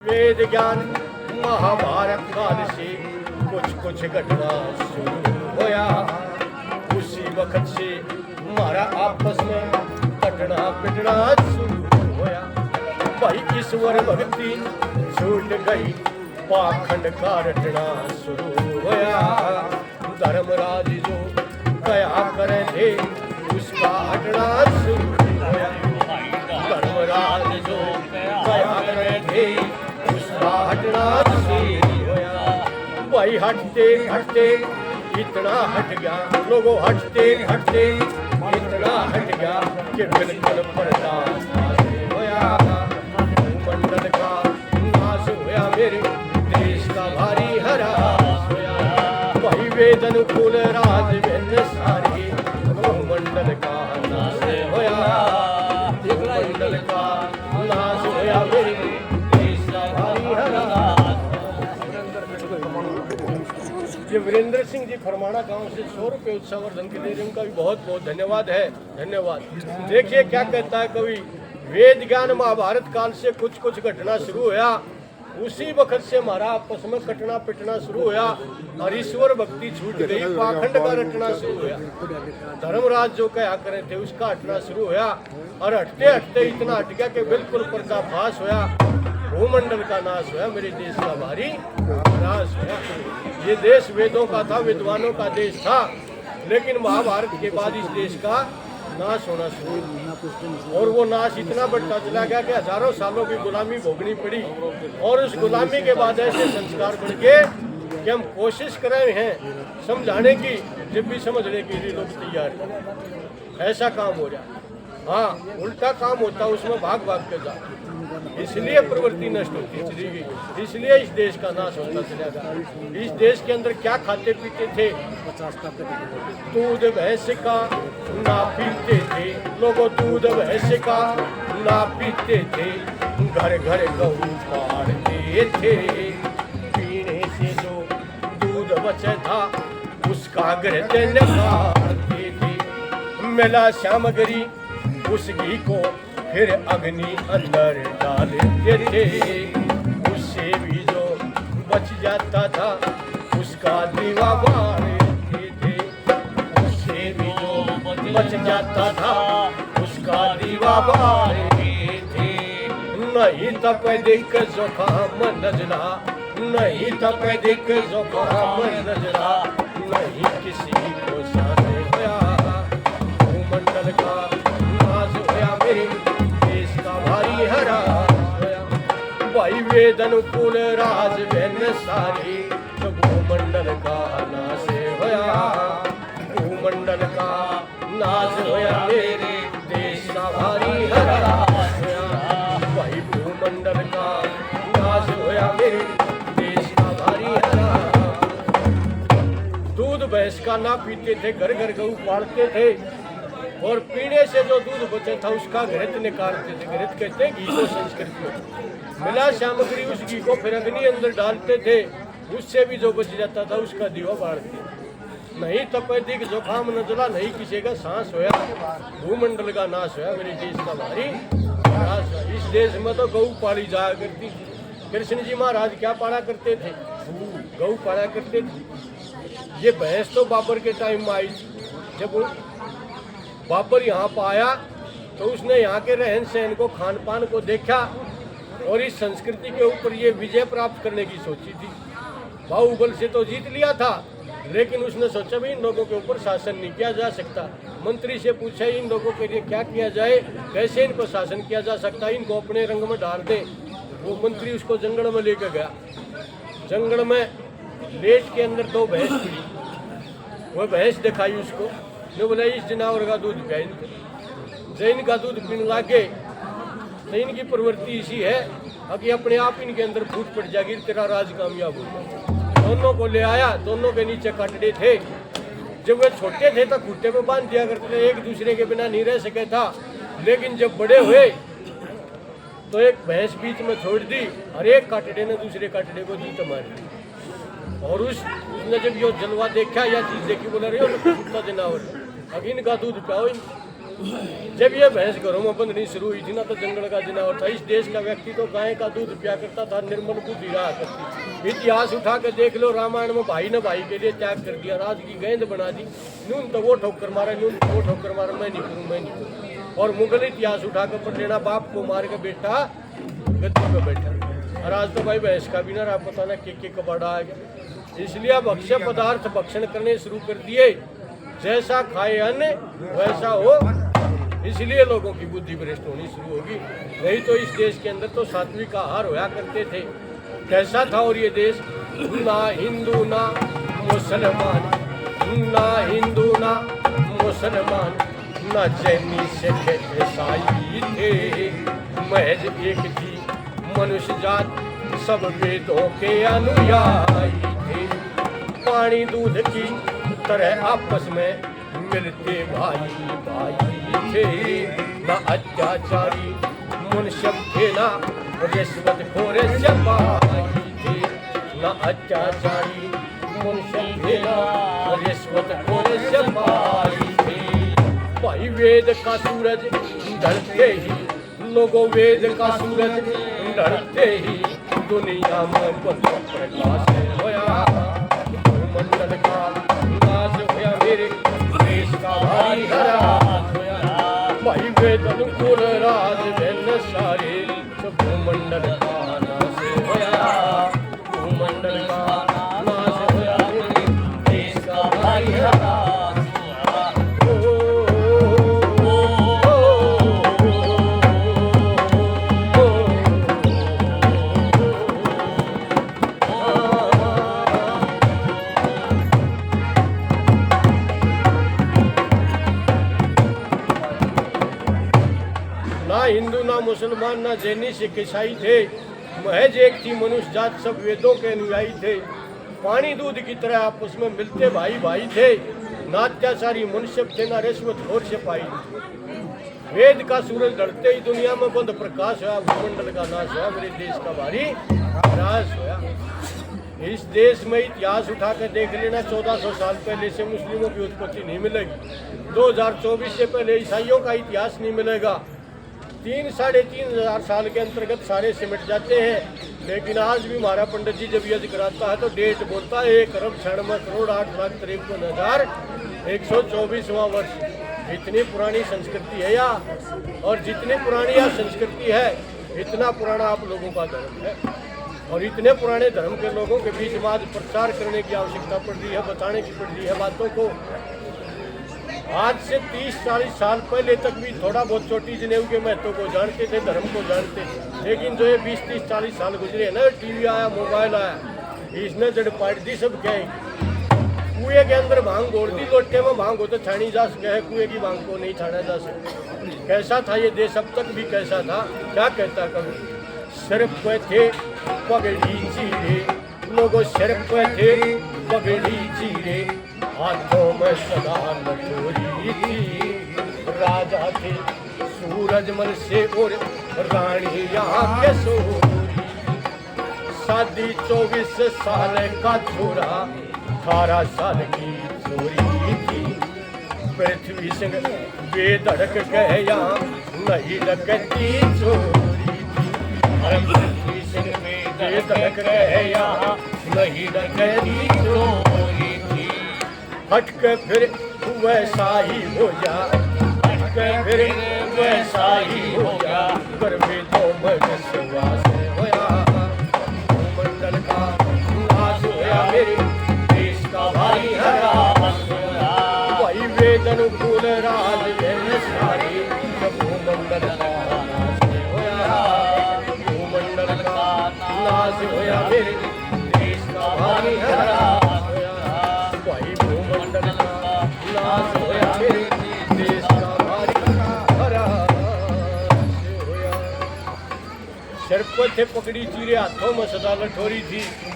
वेद ज्ञान महाभारत काल से कुछ घटना शुरू होया। उसी वक्त से हमारा आपस में कटना पिटना शुरू होया। भाई ईश्वर भक्ति छूट गई, पाखंड का रटना शुरू होया। धर्मराज जो कया करे थे उसका हटना शुरू होया। धर्मराज जो कया करे थे उसका हटना शुरू होया। भाई हटते हटते इतना हट गया, लोगों हटते हटते इतना हट गया कि बिल्कुल पर्दा होया। मंडल का नाश होया, मेरे देश का भारी हरास होया। भाई वेद अनुकूल राज बन सारे, मंडल का नाश होया। मंडल का नाश होया, मेरे देश का भारी हरास। ये वीरेंद्र सिंह जी फरमाना गांव से 100 रुपये उत्साहवर्धन के लिए उनका भी बहुत बहुत धन्यवाद है। धन्यवाद। देखिए क्या कहता है कवि, वेद ज्ञान महाभारत काल से कुछ घटना शुरू होया। उसी वक्त से हमारा आपस में कटना पिटना शुरू होया और ईश्वर भक्ति छूट गई, पाखंड का रटना शुरू होया। धर्मराज जो कहा करे थे उसका हटना शुरू होया और हटते हटते इतना हट गया कि बिल्कुल पर्दाफाश होया। भूमंडल का नाश होया, मेरे देश का भारी नाश होया। ये देश वेदों का था, विद्वानों का देश था, लेकिन महाभारत के बाद इस देश का नाश होना शुरू, और वो नाश इतना बढ़ता चला गया कि हजारों सालों की गुलामी भोगनी पड़ी। और उस गुलामी के बाद ऐसे संस्कार बढ़ के कि हम कोशिश कर रहे हैं समझाने की, जब भी समझने के लिए लोग तैयार हैं। ऐसा काम हो रहा, हाँ उल्टा काम होता, उसमें भाग के जा, इसलिए प्रवृत्ति नष्ट होती चली गई, इसलिए इस देश का नाश होता चला गया। इस देश के अंदर क्या खाते पीते थे, दूध भैंस का ना पीते थे लोगों, दूध भैंस का ना पीते थे, घर घर गऊ पालते थे। पीने से जो दूध बचा था उसका घृत निकालते थे। मिला सामग्री उस घी को फिर अग्नि अंदर डालते थे। उससे भी जो बच जाता था उसका दीवा बारते थे। उससे भी जो बच जाता था उसका दीवा बारते थे। नहीं तपेदिक जुकाम नजला, नहीं तपेदिक जुकाम नजला, नहीं किसी को सांस होया। भूमंडल का नाश होया, मेरे देश का भारी हरास होया। भाई वेद अनुकूल राज बन सारे, तो भूमंडल का नाश होया। भूमंडल का नाश होया, मेरे देश का भारी हरास होया। भाई भूमंडल का नाश होया, मेरे देश का भारी हरास। दूध भैंस का ना पीते थे, घर घर गऊ पालते थे, और पीने से जो दूध बचा था उसका घृत निकालते थे। घृत कहते हैं घी को संस्कृत में। मिला सामग्री उस घी को फिर अग्नि अंदर डालते थे, उससे भी जो बच जाता था उसका दीवा बाढ़ते। नहीं तपेदिक जुकाम न जला, नहीं किसी का सांस होया। भूमंडल का नाश होया, मेरे देश का भारी नाश होया। इस देश में तो गऊ पाली जाया करती थी। कृष्ण जी महाराज क्या पाला करते थे, गऊ पाला करते थे। ये भैंस तो बाबर के टाइम में आई थी। जब बाबर यहाँ पर आया तो उसने यहाँ के रहन सहन को, खान पान को देखा और इस संस्कृति के ऊपर ये विजय प्राप्त करने की सोची थी। बाहुबल से तो जीत लिया था, लेकिन उसने सोचा भी इन लोगों के ऊपर शासन नहीं किया जा सकता। मंत्री से पूछा इन लोगों के लिए क्या किया जाए, कैसे इनको शासन किया जा सकता है, इनको अपने रंग में डाल दे। वो मंत्री उसको जंगल में लेकर गया। जंगल में लेट के अंदर 2 भैंस पड़ी। वो भैंस दिखाई उसको, ने बोला इस जानवर का दूध पिया इनको। जैन का दूध पीने लगे तो इनकी प्रवृत्ति इसी है कि अपने आप इनके अंदर फूट पड़ जाएगी, तेरा राज कामयाब होगा। दोनों को ले आया, दोनों के नीचे कटड़े थे। जब वे छोटे थे तो खूटे में बांध दिया करते थे, एक दूसरे के बिना नहीं रह सके था। लेकिन जब बड़े हुए तो एक भैंस बीच में छोड़ दी और एक काटड़े ने दूसरे काटड़े को जीत मार दी। और उसने जब यो जलवा देखा या चीज देखी, बोला रही हो तो जानवर अब इनका दूध पियाओ। जब ये भैंस घरों में बंधनी शुरू हुई थी ना, तो जंगल का जनावर था। इस देश का व्यक्ति तो गाय का दूध पिया करता था, निर्मल बुद्धि रहा करती। इतिहास उठा के देख लो, रामायण में भाई ने भाई के लिए त्याग कर दिया, राज की गेंद बना दी। नून तो वो ठोकर मारे, नून तो वो ठोकर मारे, मैं नहीं करूँ, मैं नहीं करूँ। और मुगल इतिहास उठा कर पढ़ लेना, बाप को मार के बेटा गद्दी पे बैठा। और आज तो भाई भैंस का भी ना रहा, पता ना के कबाड़ा आ गया। इसलिए अब अक्षय पदार्थ भक्षण करने शुरू कर दिए। जैसा खाए अन्न वैसा हो, इसलिए लोगों की बुद्धि भ्रष्ट होनी शुरू होगी। नहीं तो इस देश के अंदर तो सात्विक आहार होया करते थे। कैसा था और ये देश? ना हिंदू ना मुसलमान, ना हिंदू ना मुसलमान, ना जैनी सिख ईसाई थे, महज एक थी मनुष्य जात, सब वेदों के अनुयायी थे। पानी दूध की तरह आपस में मिलते भाई भाई थे। न अत्याचारी मुनशब थे, ना रिश्वत खोर सिपाही थे। न अत्याचारी मुनशब थे, ना रिश्वत खोर सिपाही थे। भाई वेद का सूरज ढलते ही, लोगों वेद का सूरज ढलते ही, दुनिया में बंद प्रकाश होया। मंडल का नाश होया, मेरे देश का भारी हरास होया। भाई वेद अनुकूल राज दिन सारे, भूमंडल का नाश होया। भूमंडल का नाश होया, मेरे देश का भारी हरास हिंदू ना मुसलमान, ना जैनी सिख ईसाई थे, महज एक थी मनुष्य जात, सब वेदों के अनुयायी थे। पानी दूध की तरह आपस में मिलते भाई भाई थे। ना अत्याचारी मनुष्य थे, ना रिश्वतखोर सिपाही। वेद का सूरज ढलते ही दुनिया में बंद प्रकाश हुआ, भूमंडल का नाश हुआ, मेरे देश का भारी ह्रास हुआ। इस देश में इतिहास उठा कर देख लेना, 1400 साल पहले से मुस्लिमों की उत्पत्ति नहीं मिलेगी। 2024 से पहले ईसाइयों का इतिहास नहीं मिलेगा। 3-3.5 हज़ार साल के अंतर्गत सारे सिमट जाते हैं। लेकिन आज भी हमारा पंडित जी जब यज्ञ कराता है तो डेट बोलता है 1 अरब 1,96,53,124वां वर्ष। इतनी पुरानी संस्कृति है या, और जितनी पुरानी यह संस्कृति है, इतना पुराना आप लोगों का धर्म है। और इतने पुराने धर्म के लोगों के बीच में आज प्रचार करने की आवश्यकता पड़ रही है, बताने की पड़ रही है बातों को। आज से 30-40 साल पहले तक भी थोड़ा बहुत छोटी जनेऊ के महत्व को जानते थे, धर्म को जानते थे। लेकिन जो ये 20-30-40 साल गुजरे ना, टीवी आया, मोबाइल आया, इसने जड़ पाट दी सब कहे। कुएं के अंदर भांग घोड़ दी, लोटे में भांग हो तो छानी जा सके है, कुएं की भांग को नहीं छाना जा सके। कैसा था ये देश, अब तक भी कैसा था? क्या कहता कभी? सिर पे थे पगड़ी चीरे, लोगों सिर पे थे पगड़ी चीरे, हाथों में सदा लठोरी थी। राजा थे सूरजमल से और रानी यहाँ के सोरी। शादी 24 साल का छोरा, 18 साल की छोरी थी। पृथ्वी सिंह बेधड़क गया, नहीं डकती चोरी थी। पृथ्वी सिंह बेधड़क गया, नहीं डकती चोरी थी। हट के फिर वैसा ही हो जा, हट के फिर वैसा ही हो जा, गर्भे तो विश्वास होया। भूमंडल का नाश होया, मेरे देश का भारी हरास होया। वही वेद अनुकूल राज दिन सारे, भूमंडल का नाश होया। भूमंडल का नाश होया, मेरे देश का भारी हरास होया। वही भूमंडल का नाश होया, मेरे देश का भारी हरास होया। सिर पर थे पकड़ी चीरे, हाथों में सदा लठोरी थी।